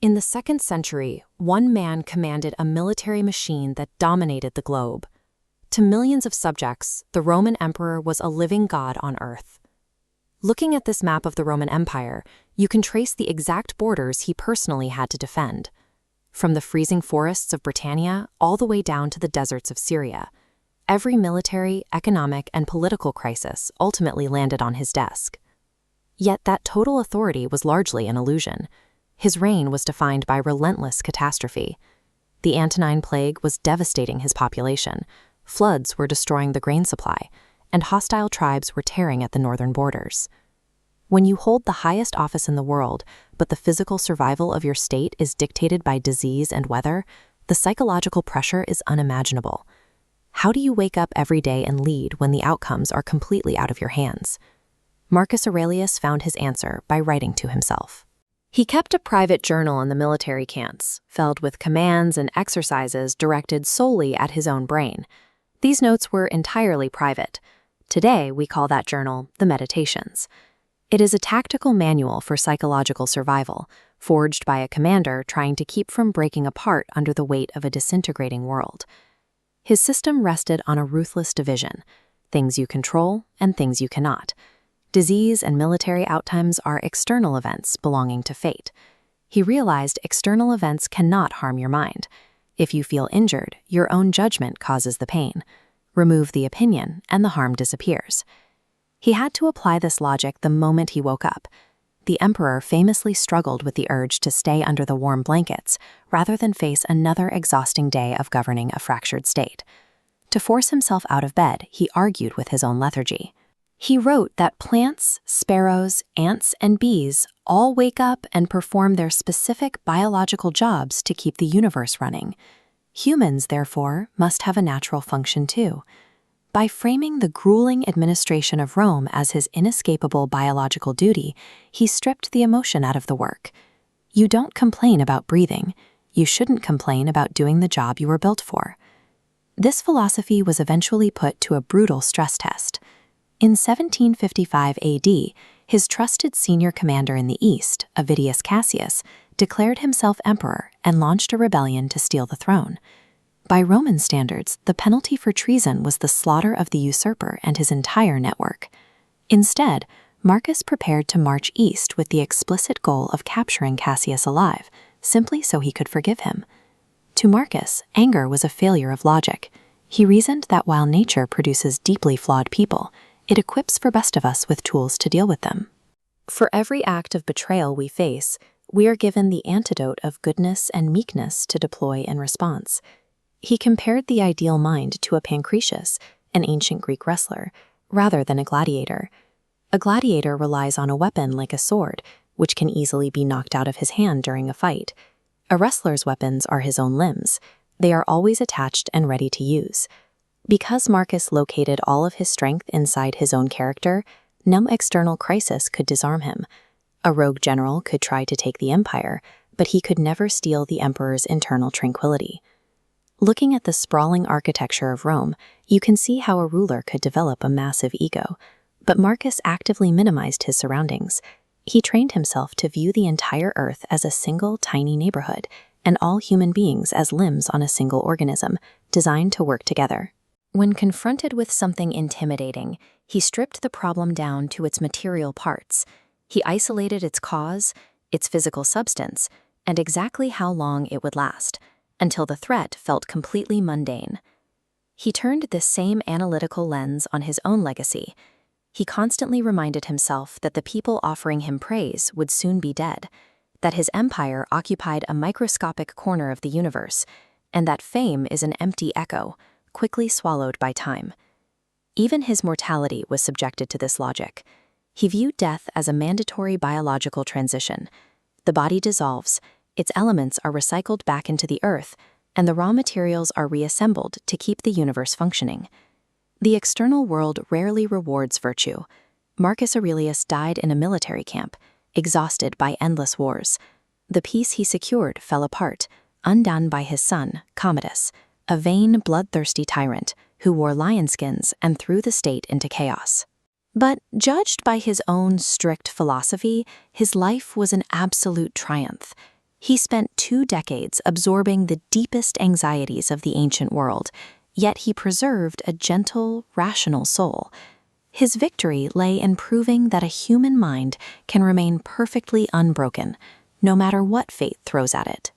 In the 2nd century, one man commanded a military machine that dominated the globe. To millions of subjects, the Roman emperor was a living god on earth. Looking at this map of the Roman Empire, you can trace the exact borders he personally had to defend. From the freezing forests of Britannia all the way down to the deserts of Syria, every military, economic, and political crisis ultimately landed on his desk. Yet that total authority was largely an illusion. His reign was defined by relentless catastrophe. The Antonine Plague was devastating his population, floods were destroying the grain supply, and hostile tribes were tearing at the northern borders. When you hold the highest office in the world, but the physical survival of your state is dictated by disease and weather, the psychological pressure is unimaginable. How do you wake up every day and lead when the outcomes are completely out of your hands? Marcus Aurelius found his answer by writing to himself. He kept a private journal in the military camps, filled with commands and exercises directed solely at his own brain. These notes were entirely private. Today, we call that journal the Meditations. It is a tactical manual for psychological survival, forged by a commander trying to keep from breaking apart under the weight of a disintegrating world. His system rested on a ruthless division: things you control and things you cannot. Disease and military outcomes are external events belonging to fate. He realized external events cannot harm your mind. If you feel injured, your own judgment causes the pain. Remove the opinion, and the harm disappears. He had to apply this logic the moment he woke up. The emperor famously struggled with the urge to stay under the warm blankets rather than face another exhausting day of governing a fractured state. To force himself out of bed, he argued with his own lethargy. He wrote that plants, sparrows, ants, and bees all wake up and perform their specific biological jobs to keep the universe running. Humans, therefore, must have a natural function too. By framing the grueling administration of Rome as his inescapable biological duty, he stripped the emotion out of the work. You don't complain about breathing. You shouldn't complain about doing the job you were built for. This philosophy was eventually put to a brutal stress test. In 1755 AD, his trusted senior commander in the East, Avidius Cassius, declared himself emperor and launched a rebellion to steal the throne. By Roman standards, the penalty for treason was the slaughter of the usurper and his entire network. Instead, Marcus prepared to march east with the explicit goal of capturing Cassius alive, simply so he could forgive him. To Marcus, anger was a failure of logic. He reasoned that while nature produces deeply flawed people, it equips the best of us with tools to deal with them. For every act of betrayal we face, we are given the antidote of goodness and meekness to deploy in response. He compared the ideal mind to a pancratius, an ancient Greek wrestler, rather than a gladiator. A gladiator relies on a weapon like a sword, which can easily be knocked out of his hand during a fight. A wrestler's weapons are his own limbs. They are always attached and ready to use. Because Marcus located all of his strength inside his own character, no external crisis could disarm him. A rogue general could try to take the empire, but he could never steal the emperor's internal tranquility. Looking at the sprawling architecture of Rome, you can see how a ruler could develop a massive ego. But Marcus actively minimized his surroundings. He trained himself to view the entire earth as a single tiny neighborhood, and all human beings as limbs on a single organism, designed to work together. When confronted with something intimidating, he stripped the problem down to its material parts. He isolated its cause, its physical substance, and exactly how long it would last, until the threat felt completely mundane. He turned this same analytical lens on his own legacy. He constantly reminded himself that the people offering him praise would soon be dead, that his empire occupied a microscopic corner of the universe, and that fame is an empty echo, quickly swallowed by time. Even his mortality was subjected to this logic. He viewed death as a mandatory biological transition. The body dissolves, its elements are recycled back into the earth, and the raw materials are reassembled to keep the universe functioning. The external world rarely rewards virtue. Marcus Aurelius died in a military camp, exhausted by endless wars. The peace he secured fell apart, undone by his son, Commodus, a vain, bloodthirsty tyrant who wore lion skins and threw the state into chaos. But judged by his own strict philosophy, his life was an absolute triumph. He spent 2 decades absorbing the deepest anxieties of the ancient world, yet he preserved a gentle, rational soul. His victory lay in proving that a human mind can remain perfectly unbroken, no matter what fate throws at it.